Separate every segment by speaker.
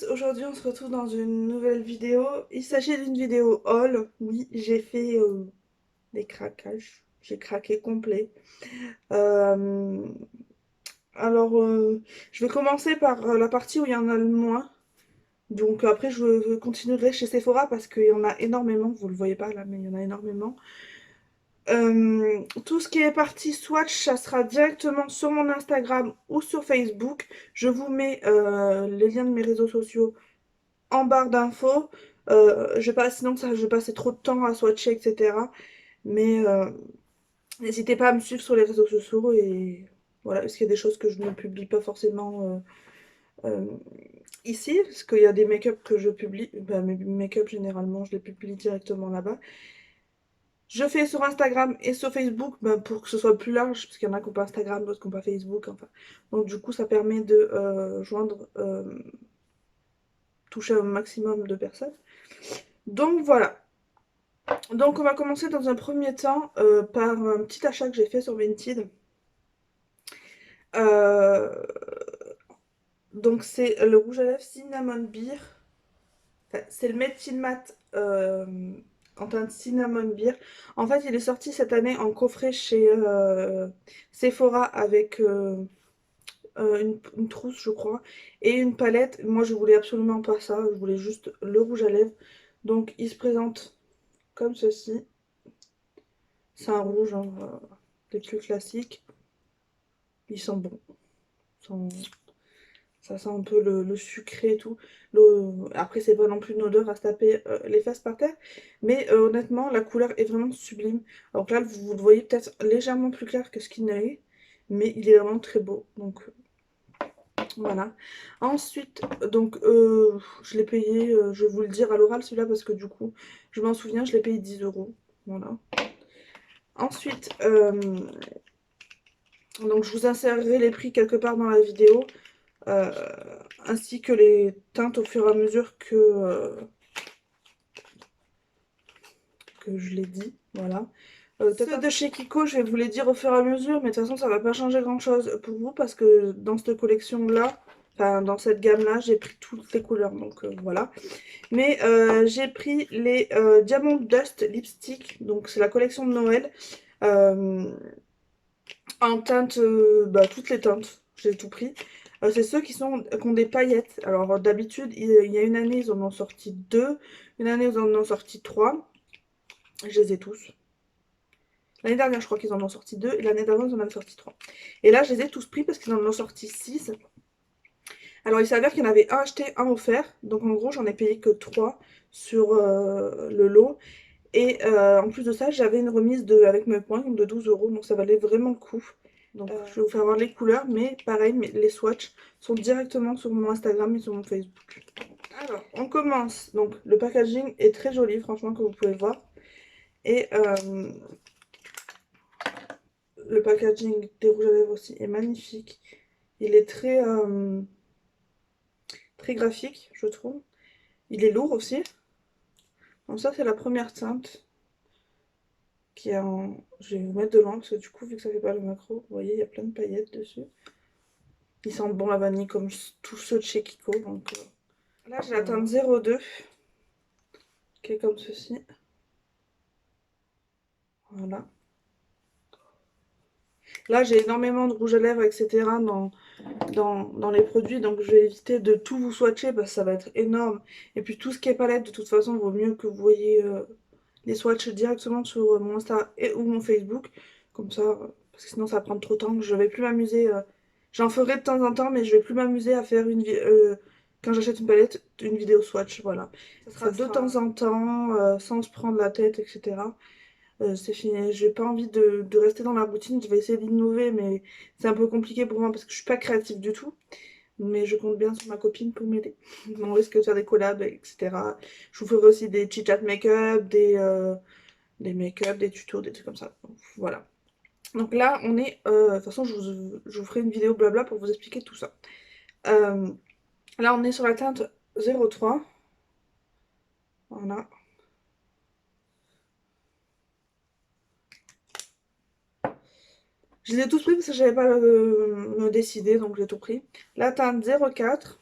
Speaker 1: tous, aujourd'hui on se retrouve dans une nouvelle vidéo. Il s'agit d'une vidéo haul. Oui, j'ai fait des craquages, j'ai craqué complet. Euh, alors, je vais commencer par la partie où il y en a le moins. Donc après je continuerai chez Sephora parce qu'il y en a énormément, vous le voyez pas là mais il y en a énormément. Tout ce qui est partie Swatch, ça sera directement sur mon Instagram ou sur Facebook. Je vous mets les liens de mes réseaux sociaux en barre d'infos. Sinon ça, je vais passer trop de temps à swatcher, etc. Mais n'hésitez pas à me suivre sur les réseaux sociaux et voilà, parce qu'il y a des choses que je ne publie pas forcément ici, parce qu'il y a des make-up que je publie. Bah, mes make-up généralement, je les publie directement là-bas. Je fais sur Instagram et sur Facebook bah, pour que ce soit plus large, parce qu'il y en a qui n'ont pas Instagram, d'autres qui n'ont pas Facebook, enfin. Donc du coup, ça permet de toucher un maximum de personnes. Donc voilà. Donc on va commencer dans un premier temps par un petit achat que j'ai fait sur Vinted. Euh, donc c'est le rouge à lèvres Cinnamon Beer. Enfin, c'est le Melting Matte en teinte Cinnamon Beer. En fait il est sorti cette année en coffret chez Sephora avec une trousse je crois et une palette. Moi je voulais absolument pas ça, je voulais juste le rouge à lèvres. Donc il se présente comme ceci. C'est un rouge hein, des plus classiques. Ils sont bons. Ça sent un peu le sucré et tout. Après, c'est pas non plus une odeur à se taper les fesses par terre. Mais honnêtement, la couleur est vraiment sublime. Alors là, vous le voyez peut-être légèrement plus clair que ce qu'il n'est. Mais il est vraiment très beau. Donc voilà. Ensuite, donc je l'ai payé, je vais vous le dire à l'oral celui-là parce que du coup, je m'en souviens, je l'ai payé 10 euros. Voilà. Ensuite, donc je vous insérerai les prix quelque part dans la vidéo. euh, ainsi que les teintes au fur et à mesure que je l'ai dit, voilà. Ceux de chez Kiko, je vais vous les dire au fur et à mesure, mais de toute façon ça va pas changer grand chose pour vous parce que dans cette collection là, enfin dans cette gamme là, j'ai pris toutes les couleurs, donc voilà. Mais j'ai pris les Diamond Dust Lipstick, donc c'est la collection de Noël, euh, en teinte, bah, toutes les teintes, j'ai tout pris. C'est ceux qui ont des paillettes. Alors d'habitude, il y a une année, ils en ont sorti deux. Une année, ils en ont sorti trois. Je les ai tous. L'année dernière, je crois qu'ils en ont sorti deux. Et l'année d'avant, ils en avaient sorti trois. Et là, je les ai tous pris parce qu'ils en ont sorti six. Alors il s'avère qu'il y en avait un acheté, un offert. Donc en gros, j'en ai payé que trois sur le lot. Et en plus de ça, j'avais une remise avec mes points de 12 euros. Donc ça valait vraiment le coup. Donc je vais vous faire voir les couleurs, mais pareil, les swatchs sont directement sur mon Instagram et sur mon Facebook. Alors, on commence. Donc le packaging est très joli, franchement, comme vous pouvez voir. Et le packaging des rouges à lèvres aussi est magnifique. Il est très graphique, je trouve. Il est lourd aussi. Donc ça, c'est la première teinte qui est en... Je vais vous mettre de loin parce que du coup, vu que ça fait pas le macro, vous voyez, il y a plein de paillettes dessus. Ils sentent bon la vanille comme tous ceux de chez Kiko. Donc là, j'ai la teinte 02 qui est comme ceci. Voilà. Là, j'ai énormément de rouge à lèvres, etc. dans les produits, donc je vais éviter de tout vous swatcher parce que ça va être énorme. Et puis tout ce qui est palette, de toute façon, vaut mieux que vous voyez les swatchs directement sur mon Insta et ou mon Facebook. Comme ça, parce que sinon ça va prendre trop de temps. Je vais plus m'amuser. J'en ferai de temps en temps, mais je vais plus m'amuser à faire quand j'achète une palette, une vidéo swatch. Voilà. Ça sera de temps en temps, sans se prendre la tête, etc. C'est fini, j'ai pas envie de rester dans la routine, je vais essayer d'innover, mais c'est un peu compliqué pour moi parce que je suis pas créative du tout. Mais je compte bien sur ma copine pour m'aider. On risque de faire des collabs, etc. Je vous ferai aussi des chit-chat make-up, des make-up, des tutos, des trucs comme ça. Donc, voilà. Donc là, on est... de toute façon, je vous ferai une vidéo blabla pour vous expliquer tout ça. Euh, Là, on est sur la teinte 03. Voilà. Je les ai tous pris parce que j'avais pas me décider, donc j'ai tout pris. La teinte 04.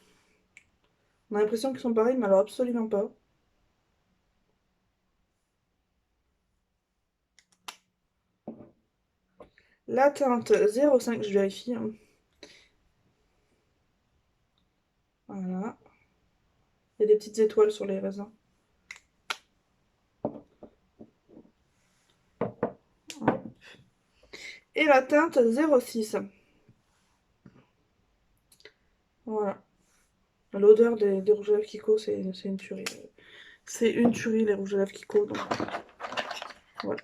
Speaker 1: On a l'impression qu'ils sont pareils, mais alors absolument pas. La teinte 05, je vérifie, hein. Voilà. Il y a des petites étoiles sur les raisins. Et la teinte 06. Voilà. L'odeur des rouges à lèvres Kiko, c'est une tuerie. C'est une tuerie, les rouges à lèvres Kiko. Donc voilà.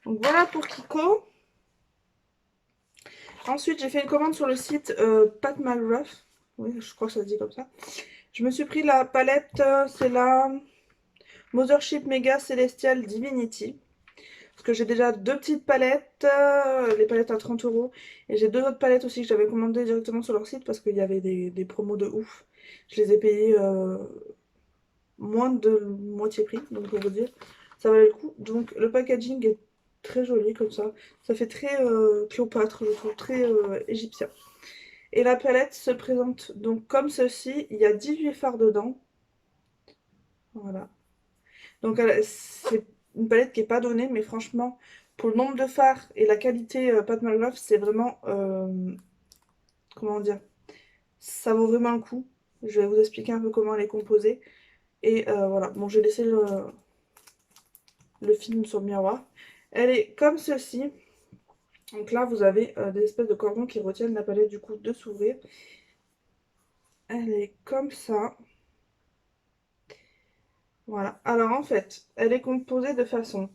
Speaker 1: Donc voilà pour Kiko. Ensuite, j'ai fait une commande sur le site Pat McGrath. Oui, je crois que ça se dit comme ça. Je me suis pris la palette, c'est la Mothership Mega Celestial Divinity. Parce que j'ai déjà deux petites palettes, les palettes à 30 €. Et j'ai deux autres palettes aussi que j'avais commandées directement sur leur site parce qu'il y avait des promos de ouf. Je les ai payées moins de moitié prix, donc pour vous dire, ça valait le coup. Donc le packaging est très joli comme ça. Ça fait très Cléopâtre, je trouve, très égyptien. Et la palette se présente donc comme ceci. Il y a 18 fards dedans. Voilà. Donc c'est une palette qui n'est pas donnée, mais franchement, pour le nombre de fards et la qualité Pat McGrath, c'est vraiment... comment dire? Ça vaut vraiment le coup. Je vais vous expliquer un peu comment elle est composée. Et voilà, bon, j'ai laissé le film sur le miroir. Elle est comme ceci. Donc là, vous avez des espèces de cordons qui retiennent la palette du coup de s'ouvrir. Elle est comme ça. Voilà. Alors en fait, elle est composée de façon.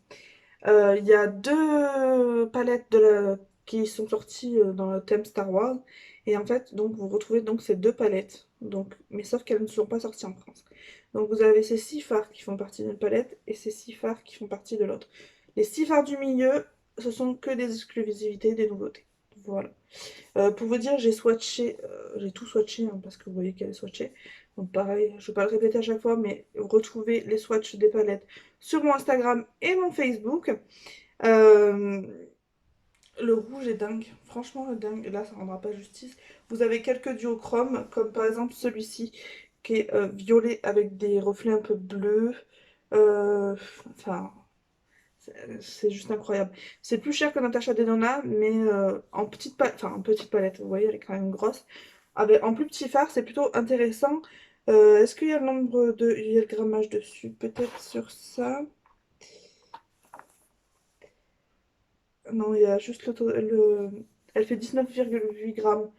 Speaker 1: Il y a deux palettes qui sont sorties dans le thème Star Wars. Et en fait, donc vous retrouvez donc ces deux palettes. Donc, mais sauf qu'elles ne sont pas sorties en France. Donc vous avez ces 6 fards qui font partie d'une palette et ces 6 fards qui font partie de l'autre. Les 6 fards du milieu, ce sont que des exclusivités, des nouveautés. Voilà. Pour vous dire, j'ai tout swatché hein, parce que vous voyez qu'elle est swatchée. Donc pareil, je ne vais pas le répéter à chaque fois, mais retrouvez les swatchs des palettes sur mon Instagram et mon Facebook. Euh, le rouge est dingue, franchement dingue. Là, ça ne rendra pas justice. Vous avez quelques duochromes, comme par exemple celui-ci qui est violet avec des reflets un peu bleus. Enfin, c'est juste incroyable. C'est plus cher que Natasha Denona, mais en petite palette, vous voyez, elle est quand même grosse. En plus petit phare, c'est plutôt intéressant. Est-ce qu'il y a le nombre de... Il y a le grammage dessus, peut-être sur ça. Non, il y a juste Elle fait 19,8 grammes.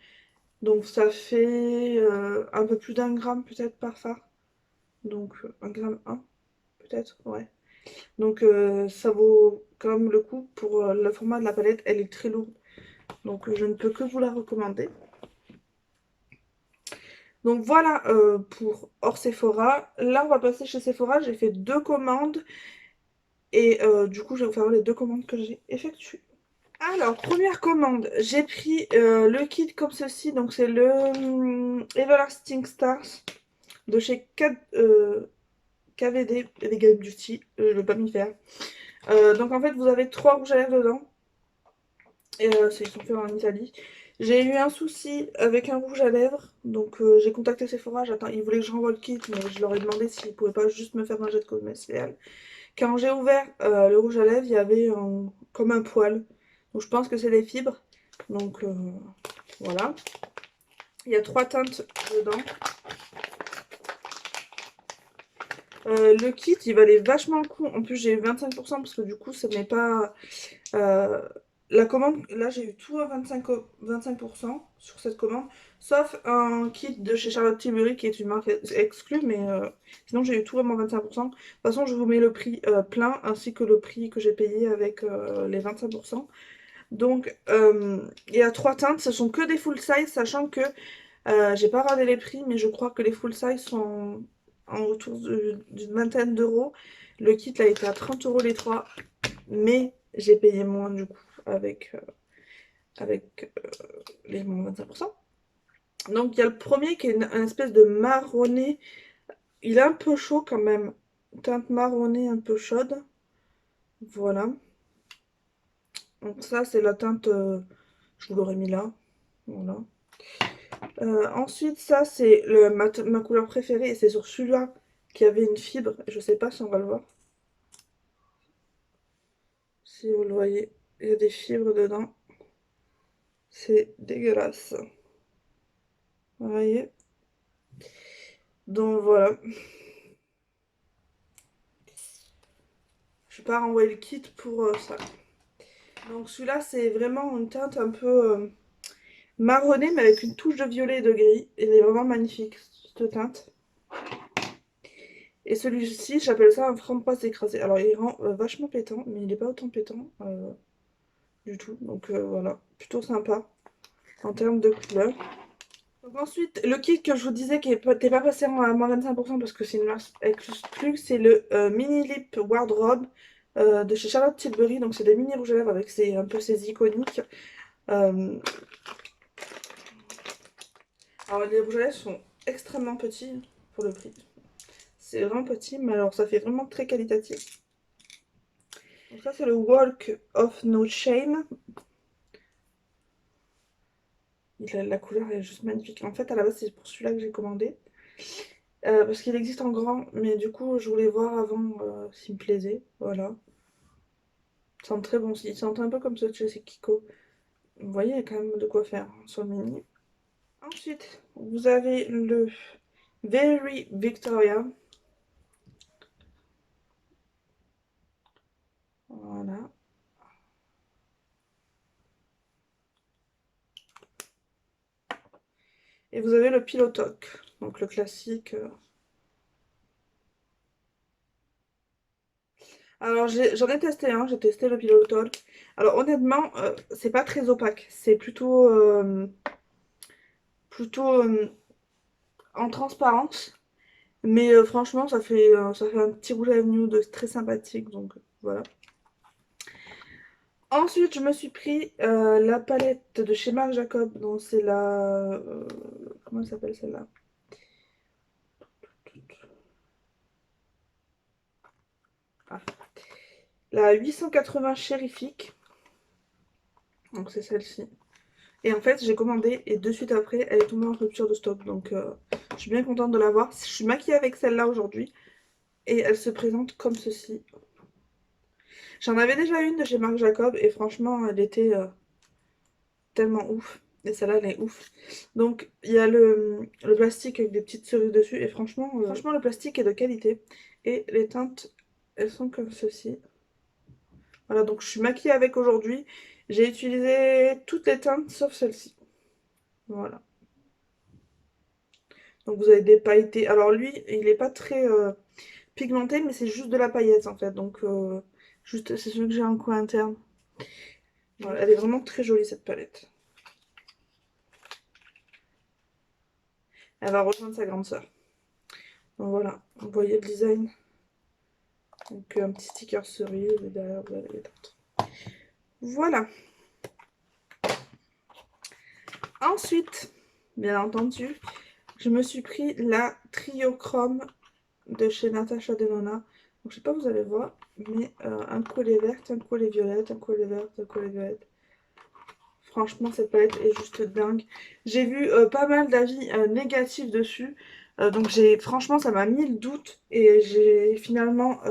Speaker 1: Donc ça fait un peu plus d'un gramme peut-être par phare. Donc 1 gramme 1 peut-être, ouais. Donc ça vaut quand même le coup pour le format de la palette, elle est très lourde. Donc je ne peux que vous la recommander. Donc voilà pour hors Sephora. Là on va passer chez Sephora, j'ai fait deux commandes. Et du coup je vais vous faire les deux commandes que j'ai effectuées. Alors première commande, j'ai pris le kit comme ceci. Donc c'est le Everlasting Stars de chez KVD Vegan Beauty. Je ne vais pas m'y faire. Donc en fait vous avez trois rouges à lèvres dedans. Et ils sont faits en Italie. J'ai eu un souci avec un rouge à lèvres, donc j'ai contacté Sephora, ils voulaient que je renvoie le kit, mais je leur ai demandé s'ils pouvaient pas juste me faire un jet de cosmétique. Quand j'ai ouvert le rouge à lèvres, il y avait comme un poil, donc je pense que c'est des fibres, donc voilà. Il y a trois teintes dedans. Le kit, il valait vachement le coup, en plus j'ai eu 25% parce que du coup ça n'est pas... la commande, là j'ai eu tout à 25% sur cette commande, sauf un kit de chez Charlotte Tilbury qui est une marque exclue, mais sinon j'ai eu tout vraiment 25%. De toute façon, je vous mets le prix plein ainsi que le prix que j'ai payé avec les 25%. Donc il y a trois teintes, ce sont que des full size, sachant que j'ai pas regardé les prix, mais je crois que les full size sont autour d'une vingtaine d'euros. Le kit là était à 30 € les trois, mais j'ai payé moins du coup avec les moins 25%. Donc il y a le premier qui est une espèce de marronné. Il est un peu chaud quand même. Teinte marronnée un peu chaude. Voilà. Donc ça c'est la teinte, je vous l'aurais mis là. Voilà. Ensuite, ça, c'est ma couleur préférée. Et c'est sur celui-là qu'il y avait une fibre. Je sais pas si on va le voir. Si vous le voyez, il y a des fibres dedans. C'est dégueulasse. Vous voyez? Donc voilà. Je vais pas renvoyer le kit pour ça. Donc celui-là, c'est vraiment une teinte un peu marronnée, mais avec une touche de violet et de gris. Il est vraiment magnifique, cette teinte. Et celui-ci, j'appelle ça un framboise écrasé. Alors il rend vachement pétant, mais il n'est pas autant pétant du tout. Donc voilà, plutôt sympa en termes de couleur. Donc ensuite, le kit que je vous disais qui n'était pas passé à moins 25% parce que c'est une marque exclue, c'est le Mini Lip Wardrobe de chez Charlotte Tilbury. Donc c'est des mini rouges à lèvres avec un peu ces iconiques. Alors les rouges à lèvres sont extrêmement petits pour le prix. C'est vraiment petit, mais alors ça fait vraiment très qualitatif. Donc ça c'est le Walk of No Shame. La couleur est juste magnifique. En fait à la base c'est pour celui-là que j'ai commandé. Parce qu'il existe en grand, mais du coup je voulais voir avant s'il me plaisait. Voilà. Il sent très bon. Il sent un peu comme ce de chez Kiko. Vous voyez, il y a quand même de quoi faire sur le mini. Ensuite, vous avez le Very Victoria. Voilà. Et vous avez le Pillow Talk, donc le classique. Alors j'en ai testé un, j'ai testé le Pillow Talk. Alors honnêtement, c'est pas très opaque, c'est plutôt en transparence. Mais franchement, ça fait un petit rouge à lèvres nude très sympathique, donc voilà. Ensuite, je me suis pris la palette de chez Marc Jacob, donc c'est la... comment elle s'appelle celle-là? Ah. La 880 Chérifique, donc c'est celle-ci. Et en fait, j'ai commandé et de suite après, elle est tombée en rupture de stock, donc je suis bien contente de l'avoir. Je suis maquillée avec celle-là aujourd'hui et elle se présente comme ceci. J'en avais déjà une de chez Marc Jacob et franchement, elle était tellement ouf. Et celle-là, elle est ouf. Donc, il y a le plastique avec des petites cerises dessus. Et franchement, le plastique est de qualité. Et les teintes, elles sont comme ceci. Voilà, donc je suis maquillée avec aujourd'hui. J'ai utilisé toutes les teintes sauf celle-ci. Voilà. Donc vous avez des pailletés. Alors lui, il n'est pas très pigmenté, mais c'est juste de la paillette en fait. Donc juste, c'est celui que j'ai en coin interne. Voilà, elle est vraiment très jolie cette palette. Elle va rejoindre sa grande sœur. Donc voilà, vous voyez le design. Donc un petit sticker cerise et derrière vous avez les teintes. Voilà. Ensuite, bien entendu, je me suis pris la Triochrome de chez Natasha Denona. Donc je sais pas, vous allez voir, mais un coup elle est verte, un coup elle est violette, un coup elle est verte, un coup elle est violette. Franchement, cette palette est juste dingue. J'ai vu pas mal d'avis négatifs dessus. Donc franchement, ça m'a mis le doute. Et je l'ai finalement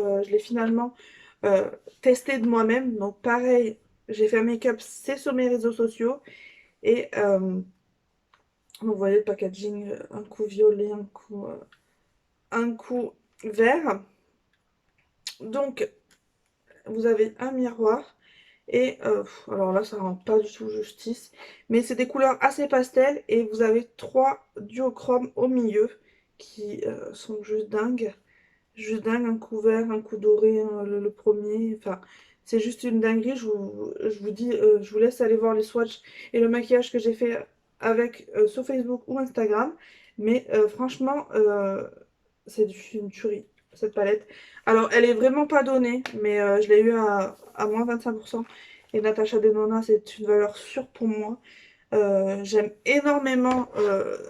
Speaker 1: testé de moi-même. Donc pareil, j'ai fait un make-up, c'est sur mes réseaux sociaux. Et vous voyez le packaging, un coup violet, un coup vert. Donc, vous avez un miroir. Et alors là, ça rend pas du tout justice. Mais c'est des couleurs assez pastel. Et vous avez trois duochromes au milieu qui sont juste dingues. Juste dingue, un coup vert, un coup doré, le premier. Enfin, c'est juste une dinguerie. Je vous dis, je vous laisse aller voir les swatchs et le maquillage que j'ai fait avec sur Facebook ou Instagram. Mais franchement, c'est une tuerie, cette palette. Alors, elle est vraiment pas donnée, mais je l'ai eu à moins 25%. Et Natasha Denona, c'est une valeur sûre pour moi. J'aime énormément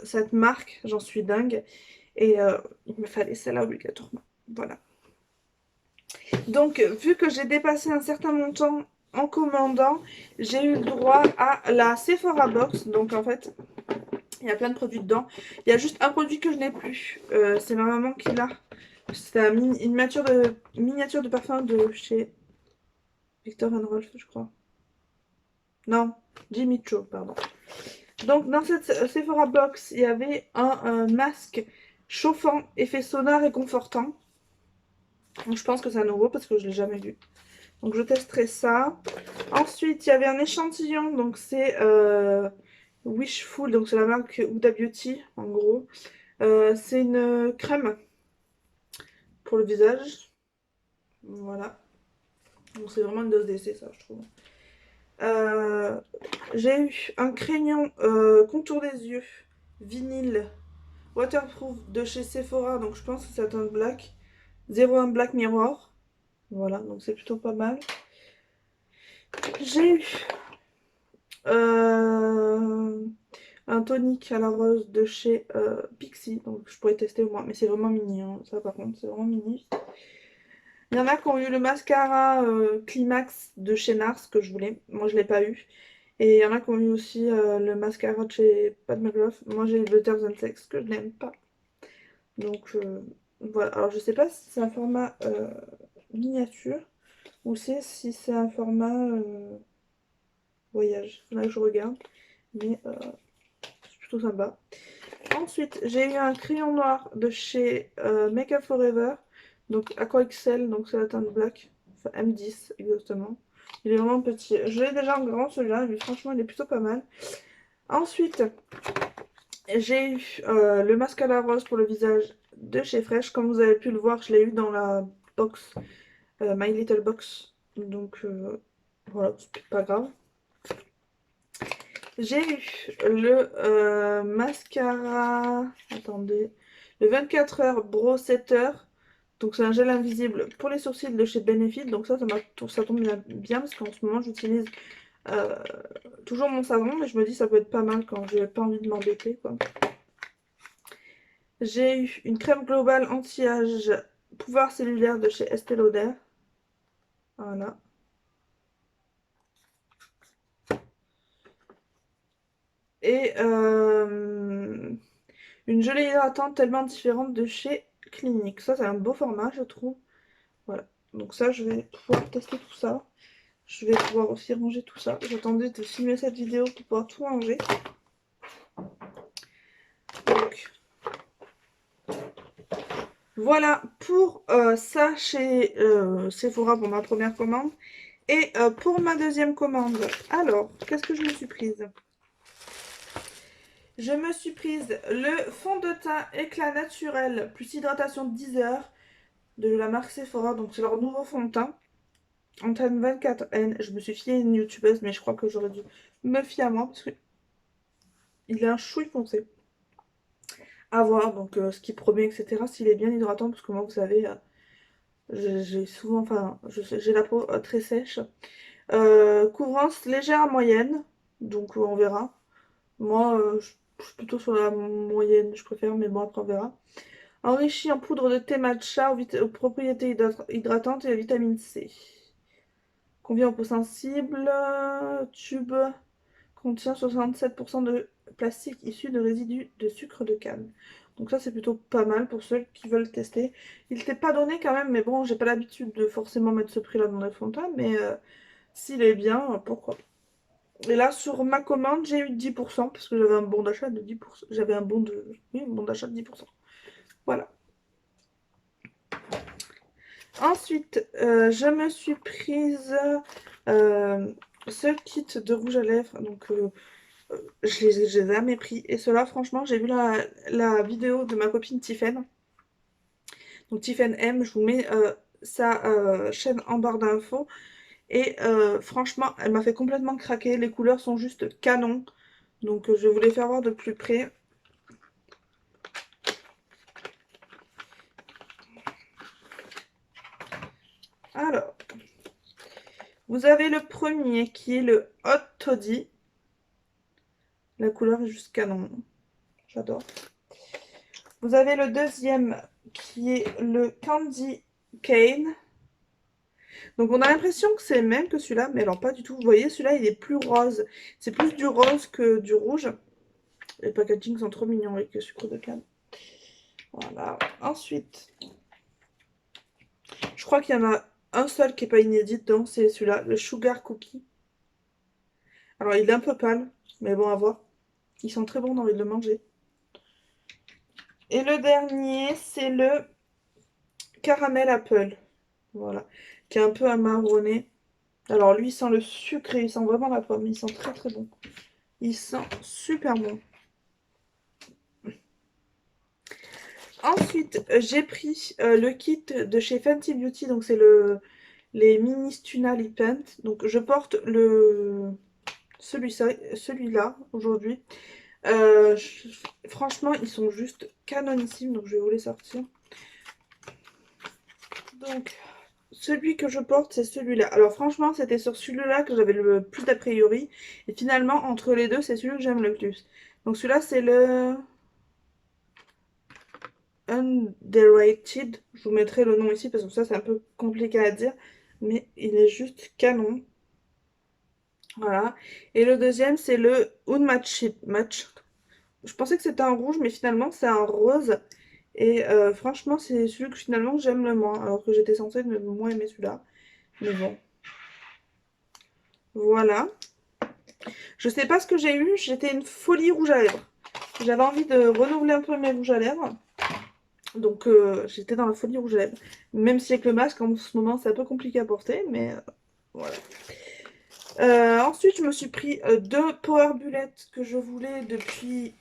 Speaker 1: cette marque, j'en suis dingue. Et il me fallait celle-là obligatoirement. Voilà. Donc, vu que j'ai dépassé un certain montant en commandant, j'ai eu le droit à la Sephora Box. Donc, en fait, Il y a plein de produits dedans. Il y a juste un produit que je n'ai plus. C'est ma maman qui l'a. C'est une miniature de parfum de chez Victor Van Rolf, je crois. Non, Jimmy Choo, pardon. Donc dans cette Sephora Box, il y avait un masque chauffant, effet sonore et confortant. Donc je pense que c'est un nouveau parce que je ne l'ai jamais vu. Donc je testerai ça. Ensuite, il y avait un échantillon. Donc c'est Wishful, donc c'est la marque Huda Beauty en gros. C'est une crème pour le visage. Voilà. Donc c'est vraiment une dose d'essai ça je trouve. J'ai eu un crayon contour des yeux vinyle waterproof de chez Sephora, donc je pense que c'est un black 01 Black Mirror. Voilà, donc c'est plutôt pas mal. J'ai eu un tonique à la rose de chez Pixi, donc je pourrais tester au moins, mais c'est vraiment mini, hein. Ça par contre c'est vraiment mini. Il y en a qui ont eu le mascara Climax de chez Nars que je voulais, moi je l'ai pas eu. Et il y en a qui ont eu aussi le mascara de chez Pat McGrath. Moi j'ai eu le Terms and Sex que je n'aime pas. Donc voilà, alors je sais pas si c'est un format miniature ou si c'est un format voyage. Là je regarde, mais c'est plutôt sympa. Ensuite j'ai eu un crayon noir de chez Make Up Forever, donc Aqua XL, donc c'est la teinte black, enfin M10 exactement. Il est vraiment petit. Je l'ai déjà en grand celui-là, mais franchement il est plutôt pas mal. Ensuite j'ai eu le mascara rose pour le visage de chez Fresh. Comme vous avez pu le voir, je l'ai eu dans la box My Little Box. Donc voilà, c'est pas grave. J'ai eu le mascara, attendez, le 24 heures Brow Setter. Donc c'est un gel invisible pour les sourcils de chez Benefit. Donc ça tombe bien parce qu'en ce moment j'utilise toujours mon savon. Mais je me dis ça peut être pas mal quand j'ai pas envie de m'embêter quoi. J'ai eu une crème globale anti-âge pouvoir cellulaire de chez Estée Lauder. Voilà. Et une gelée hydratante tellement différente de chez Clinique. Ça, c'est un beau format, je trouve. Voilà. Donc ça, je vais pouvoir tester tout ça. Je vais pouvoir aussi ranger tout ça. J'attendais de filmer cette vidéo pour pouvoir tout ranger. Donc, voilà pour ça chez Sephora pour ma première commande. Et pour ma deuxième commande, alors, qu'est-ce que je me suis prise? Je me suis prise le fond de teint éclat naturel plus hydratation 10 heures de la marque Sephora. Donc c'est leur nouveau fond de teint en teint 24N. Je me suis fiée à une youtubeuse, mais je crois que j'aurais dû me fier à moi parce que il est un chouille foncé. À voir donc ce qu'il promet, etc. S'il est bien hydratant, parce que moi, vous savez, j'ai souvent, enfin, j'ai la peau très sèche. Couvrance légère à moyenne, donc on verra. Moi, je suis plutôt sur la moyenne, je préfère, mais bon, après on verra. Enrichi en poudre de thé matcha aux propriétés hydratantes et à vitamine C. Convient aux peaux sensibles. Tube contient 67% de plastique issu de résidus de sucre de canne. Donc ça, c'est plutôt pas mal pour ceux qui veulent tester. Il t'est pas donné quand même, mais bon, j'ai pas l'habitude de forcément mettre ce prix-là dans les fonds de teint, mais s'il est bien, pourquoi pas. Et là, sur ma commande, j'ai eu 10% parce que j'avais un bon d'achat de 10%. J'avais un bon de... Oui, un bon d'achat de 10%. Voilà. Ensuite, je me suis prise ce kit de rouge à lèvres. Donc, je les ai jamais pris. Et cela, franchement, j'ai vu la vidéo de ma copine Tiffen. Donc, Tiffen M, je vous mets sa chaîne en barre d'infos. Et franchement, elle m'a fait complètement craquer. Les couleurs sont juste canon. Donc, je vais vous les faire voir de plus près. Alors, vous avez le premier qui est le Hot Toddy. La couleur est juste canon. J'adore. Vous avez le deuxième qui est le Candy Cane. Donc on a l'impression que c'est le même que celui-là, mais alors pas du tout. Vous voyez, celui-là il est plus rose. C'est plus du rose que du rouge. Les packaging sont trop mignons avec le sucre de canne. Voilà. Ensuite, je crois qu'il y en a un seul qui n'est pas inédit dedans, c'est celui-là, le Sugar Cookie. Alors, il est un peu pâle, mais bon, à voir. Ils sont très bons, j'ai envie de le manger. Et le dernier, c'est le Caramel Apple. Voilà. Qui est un peu amarronné. Alors, lui, il sent le sucre et il sent vraiment la pomme. Il sent très très bon. Il sent super bon. Ensuite, j'ai pris le kit de chez Fenty Beauty. Donc, c'est les mini Stuna Lip Paint. Donc, je porte celui-là aujourd'hui. Franchement, ils sont juste canonissimes. Donc, je vais vous les sortir. Donc, celui que je porte, c'est celui-là. Alors, franchement, c'était sur celui-là que j'avais le plus d'a priori. Et finalement, entre les deux, c'est celui que j'aime le plus. Donc, celui-là, c'est le Underrated. Je vous mettrai le nom ici parce que ça, c'est un peu compliqué à dire. Mais il est juste canon. Voilà. Et le deuxième, c'est le Unmatched Match. Je pensais que c'était un rouge, mais finalement, c'est un rose. Et franchement, c'est celui que finalement j'aime le moins. Alors que j'étais censée le moins aimer celui-là. Mais bon. Voilà. Je sais pas ce que j'ai eu. J'étais une folie rouge à lèvres. J'avais envie de renouveler un peu mes rouges à lèvres. Donc j'étais dans la folie rouge à lèvres. Même si avec le masque en ce moment c'est un peu compliqué à porter. Mais voilà. Ensuite je me suis pris deux Power Bullet que je voulais depuis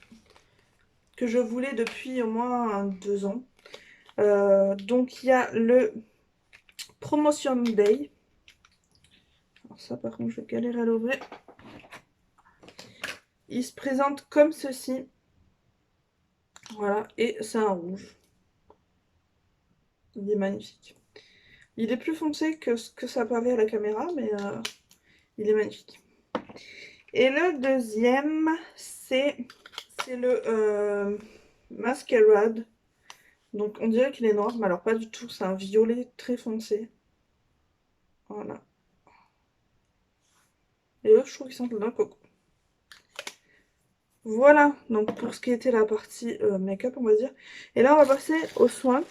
Speaker 1: au moins 2 ans. Donc il y a le Promotion Day. Alors ça par contre je vais galérer à l'ouvrir. Il se présente comme ceci. Voilà, et c'est un rouge. Il est magnifique. Il est plus foncé que ce que ça paraît à la caméra, mais il est magnifique. Et le deuxième, c'est le Masquerade. Donc on dirait qu'il est noir, mais alors pas du tout. C'est un violet très foncé. Voilà. Et eux, je trouve qu'ils sentent le coco. Voilà, donc pour ce qui était la partie make-up, on va dire. Et là, on va passer aux soins.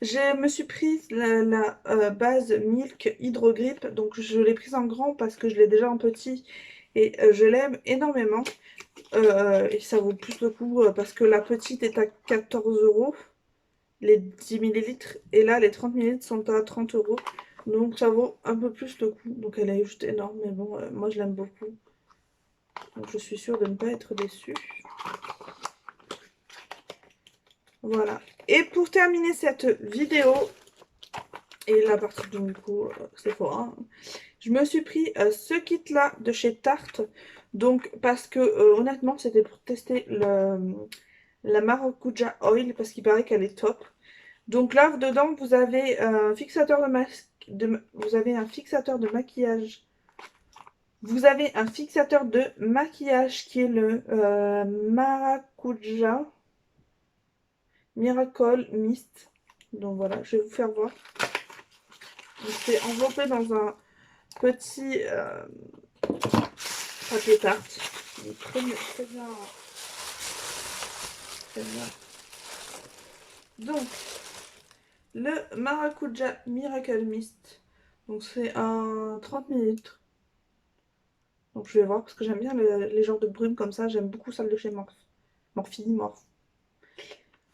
Speaker 1: Je me suis prise la base Milk Hydro Grip. Donc je l'ai prise en grand parce que je l'ai déjà en petit. Et je l'aime énormément. Et ça vaut plus le coup parce que la petite est à 14 €. Les 10 millilitres. Et là, les 30 millilitres sont à 30 €. Donc ça vaut un peu plus le coup. Donc elle est juste énorme. Mais bon, moi je l'aime beaucoup. Donc je suis sûre de ne pas être déçue. Voilà. Et pour terminer cette vidéo, et la partie du coup, c'est fort, hein, je me suis pris ce kit là de chez Tarte. Donc parce que honnêtement c'était pour tester la Maracuja Oil parce qu'il paraît qu'elle est top. Donc là dedans vous avez un fixateur vous avez un fixateur de maquillage. Vous avez un fixateur de maquillage qui est le Maracuja Miracle Mist. Donc voilà, je vais vous faire voir. C'est enveloppé dans un petit papier tarte. Il est très bien, très bien. Très bien. Donc, le Maracuja Miracle Mist. Donc c'est un 30 millilitres. Donc je vais voir parce que j'aime bien les genres de brume comme ça. J'aime beaucoup celle de chez Morphe.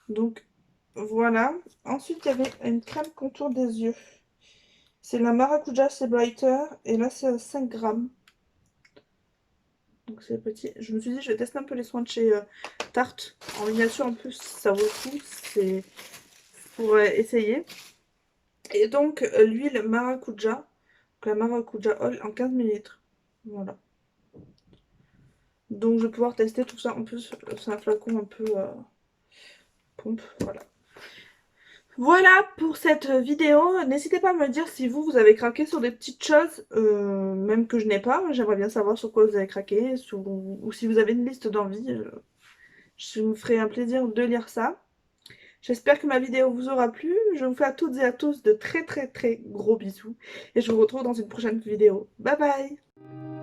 Speaker 1: Donc voilà. Ensuite, il y avait une crème contour des yeux. C'est la Maracuja C'est Brighter. Et là, c'est 5 grammes. Donc c'est petit. Je me suis dit, je vais tester un peu les soins de chez Tarte. En miniature, en plus, ça vaut le coup. C'est pour essayer. Et donc, l'huile Maracuja. Donc la Maracuja Oil en 15 millilitres. Voilà. Donc je vais pouvoir tester tout ça. En plus, c'est un flacon un peu pompe. Voilà. Voilà pour cette vidéo. N'hésitez pas à me dire si vous avez craqué sur des petites choses, même que je n'ai pas. J'aimerais bien savoir sur quoi vous avez craqué, ou si vous avez une liste d'envie. Je me ferai un plaisir de lire ça. J'espère que ma vidéo vous aura plu. Je vous fais à toutes et à tous de très très très gros bisous. Et je vous retrouve dans une prochaine vidéo. Bye bye!